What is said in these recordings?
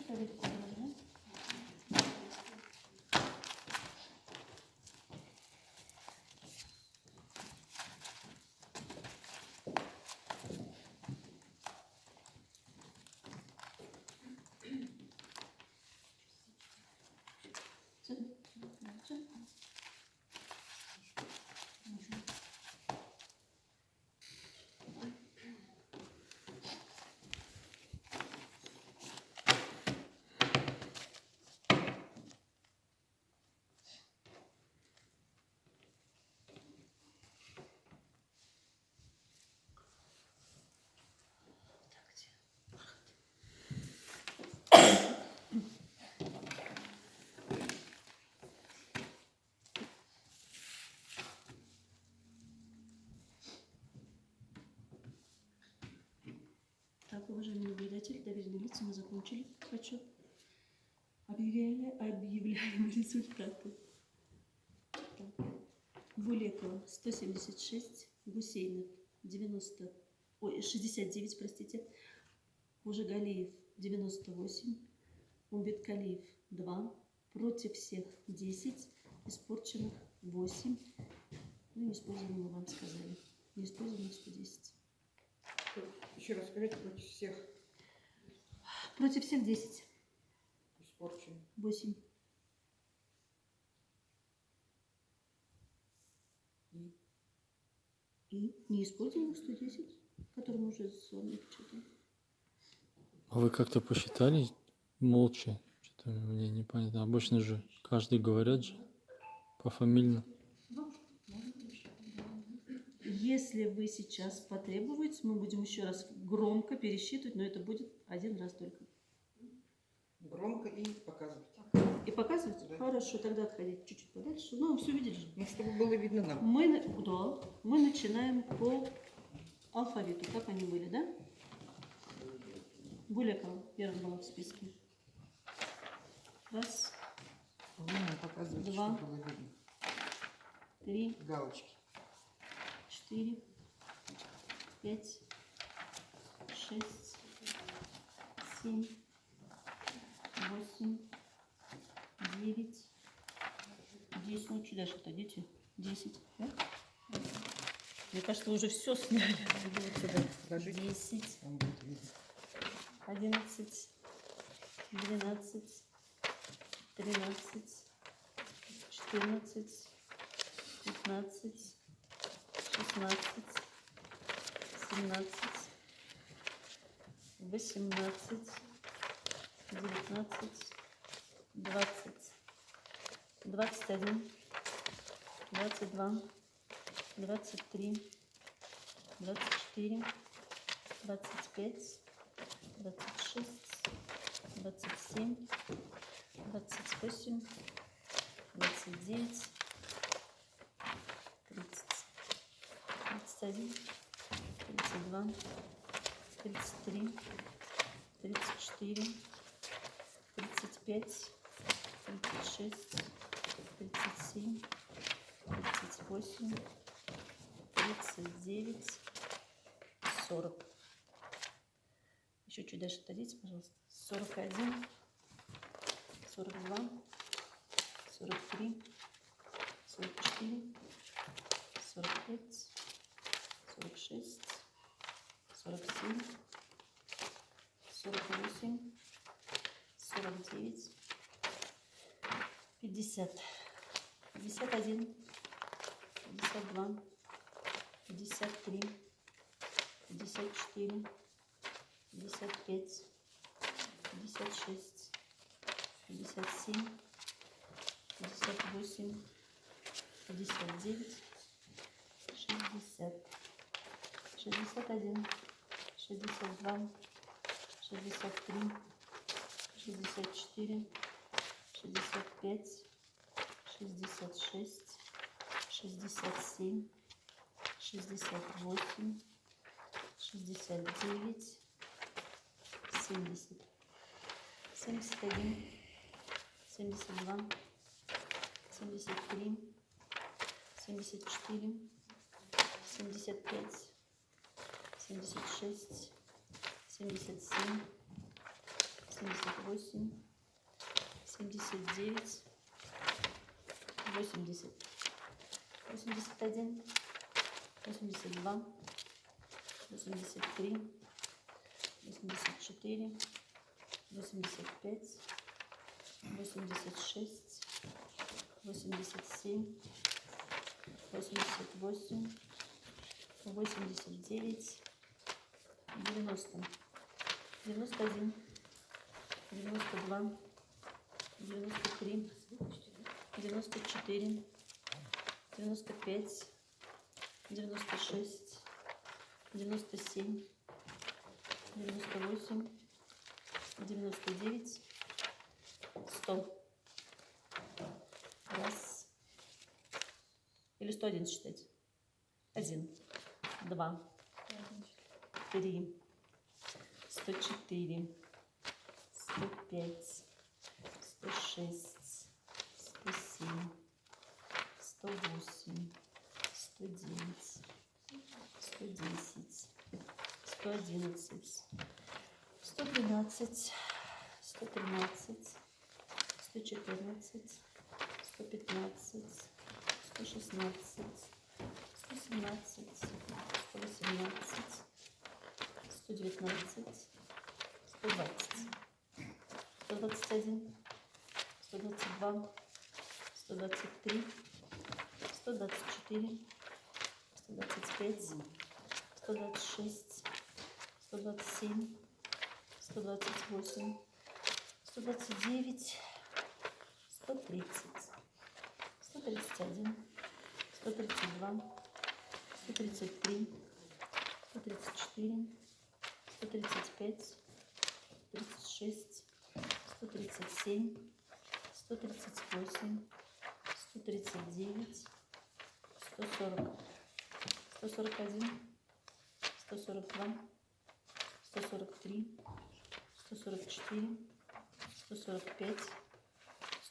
алфавит кодовый, да? Так, уважаемые наблюдатели, доверенные лица, мы закончили отчет. Объявляем результаты. Так. Булекова 176, Гусейнов 69, простите, Ужигалиев 98, Умбеткалиев 2, против всех 10, испорченных 8, ну неиспользованных мы вам сказали, неиспользованных 110. Еще раз скажите, против всех. Против всех 10. Испорчен. 8. И неиспользованных 110, которые мы уже с вами почитали. А вы как-то посчитали молча? Что-то мне непонятно. Обычно же каждый говорят же пофамильно. Если вы сейчас потребуете, мы будем еще раз громко пересчитывать, но это будет один раз только. Громко и показывать. И показывать? Да. Хорошо, тогда отходите чуть-чуть подальше. Ну, все видели же. Ну, чтобы было видно нам. Мы начинаем по алфавиту. Как они были, да? Булекова первая была в списке. Раз, Вы нам показываете, Два. чтобы было видно. 3, Галочки. 4, 5, 6, 7, 8, 9, 10. Ну, чуть дальше-то, дети. 10, да? Мне кажется, вы уже все сняли. Вот сюда ложите. 10, Там будет видно. 11, 12, 13, 14, 15, 16, 17, 18, 19, 20, 21, 22, 23, 24, 25, 26, 27, 28, 29, 30, 31, 32, 33, 34, 35, 36, 37, 38, 39, 40. Еще чуть дальше отойдите, пожалуйста. 41, 42, 43, 44, 45, 46, 47, 48, 49, 50, 51, 52, 53, 54, 55, 56, 57, 58, 59, 60, 61, 62, 63, 64, 65, 66, 67, 68, 69, 70, 71, 72, 73, 74, 75, 76, 77, 78, 79, 80, 81, 82, 83, 84, 85, 86, 87, 88, 89, 90, 91, 92, 93, 94, 95, 96, 97, 98, 99, 100. Раз. Или 101 считать. 1, 2, 3, 104, 105, 106, 107, 108, 109, 110, 111, 112, 113, 114, 115, 116, 117, 118, 119, 120, 121, 122, 123, 124, 125, 126, 127, 128, 129, 130, 131, 132, 133, 134, 135, 136, 137, 138, 139, 140, 141, 142, 143, 144, 145,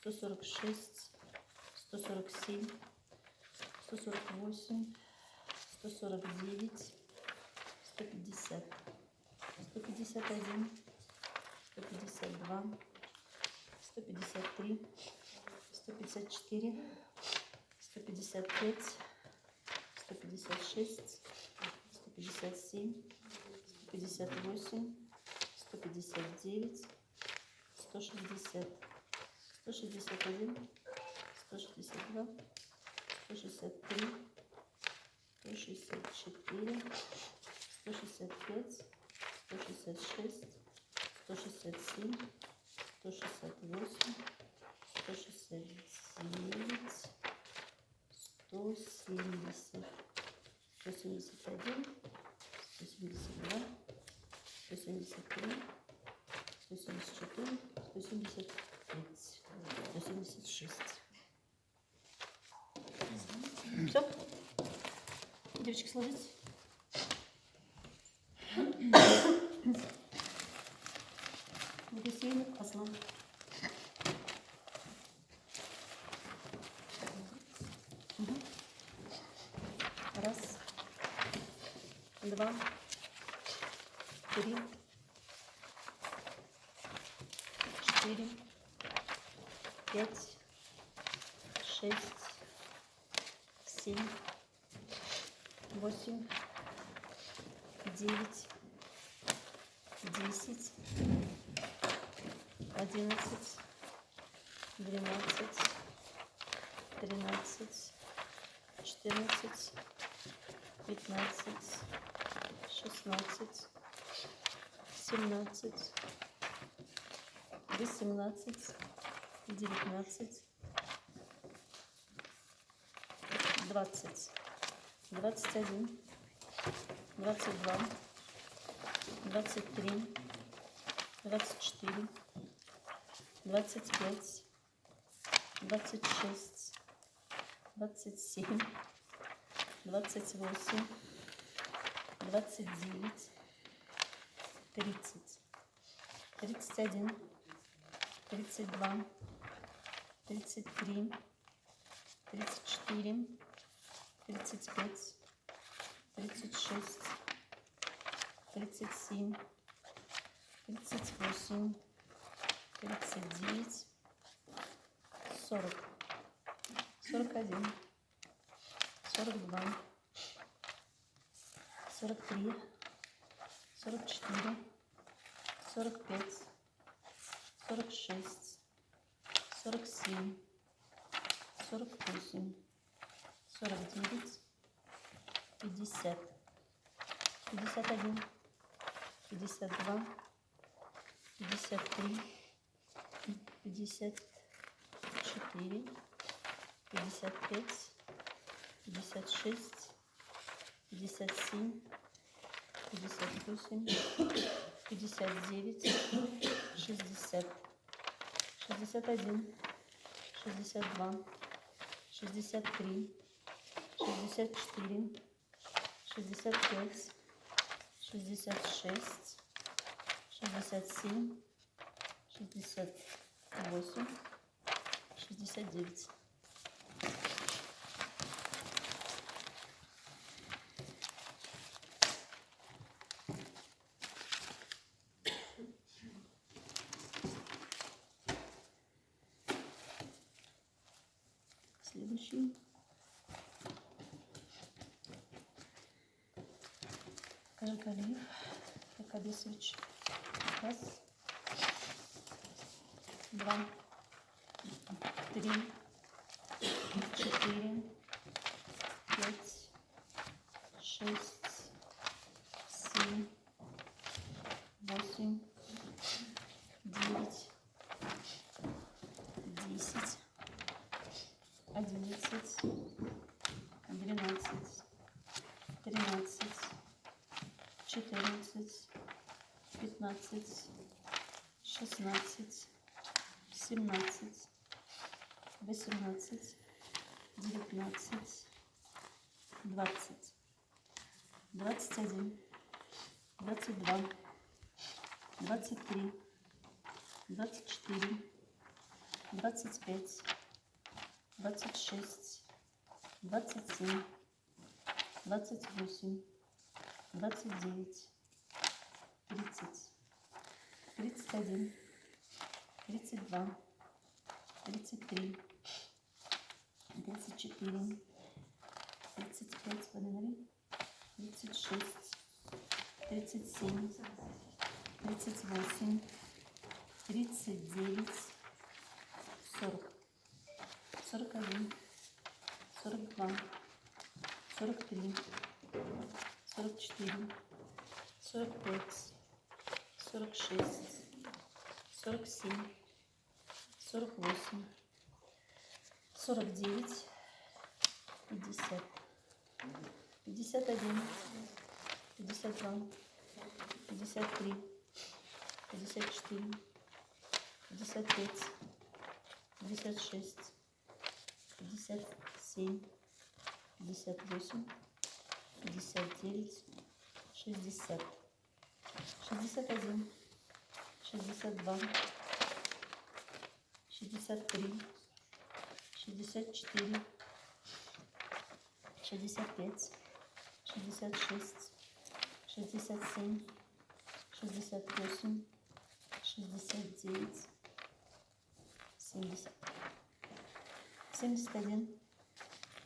146, 147, 148, 149, 150, 151, 152, 153, 154, 155, 156, 157, 158, 159, 160, 161, 162, 163, 164, 165, 166, 167, 168, 169, 170, 171, 172, 173, 174, 175, 176. Все? Девочки, сложите. Бассейн, основа. Раз, два, три, 4, 5, 6, 7, 8, 9, 10, 11, 12, 13, 14, 15, 16, 17, 18, 19, 20, 21, 22, 23, 24, 25, 26, 27, 28, 29, 30, 31, 32, 33, 34, 35, 36, 37, 38, 39, 40, 41, 42, 43, 44, 45, 46, 47, 48, 49, 50, 51, 52, 53, 54, 55, 56, 57, 58, 59, 60, 61, 62, 63, 64, 65, 66, 67, 68, 69. Следующий. Кажгалиев Якобесович. Раз, два, три, четыре, пять, шесть, семь, восемь, девять, 10, 11, 12, 13, 14, 15, 16, 17, 18, 19, 20, 21, 22, 23, 24, 25, 26, 27, 28, 29, 30, 31, 32, 33, 34, 35, 36, 37, 38, 39, 40, 41, 42, 43, 44, 45, 46, 47, 48, 49, 50, 51, 52, 53, 54, 55, 56, 57, 58, 59, 60, 61, 62, 63, 64, 65, 66, 67, 68, 69, 70, 71,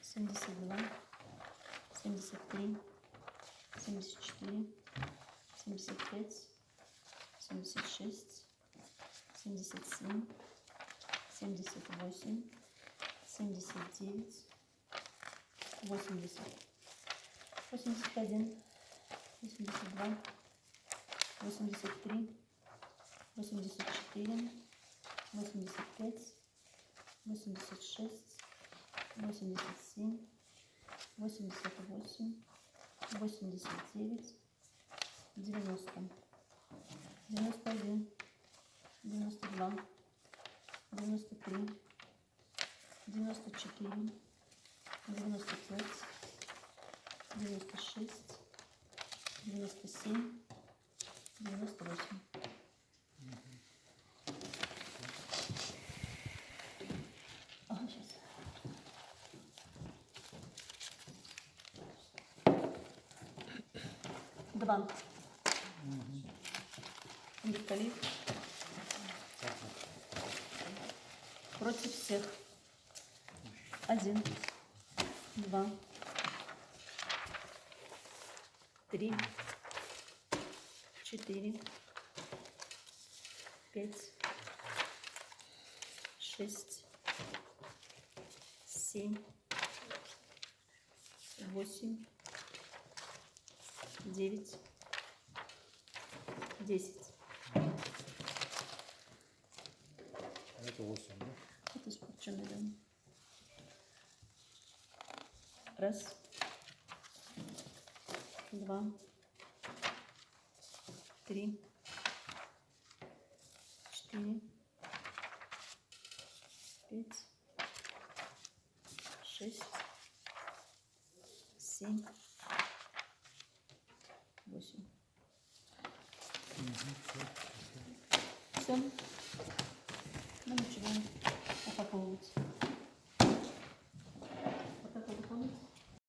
72, 73, 74, 75, 76, 77, 78, 79, 80, 81, 82, 83, 84, 85, 86, 87, 88, 89, 90, 91, 92, 93, 94, 95, 96, 97, 98. Ага, сейчас. Два. Михалев. против всех. 1, 2, 3, 4, 5, 6, 7, 8, 9, 10. Это 8, да? Это испорченный, да. Раз, два, три, 4, 5, 6, 7, 8. Все.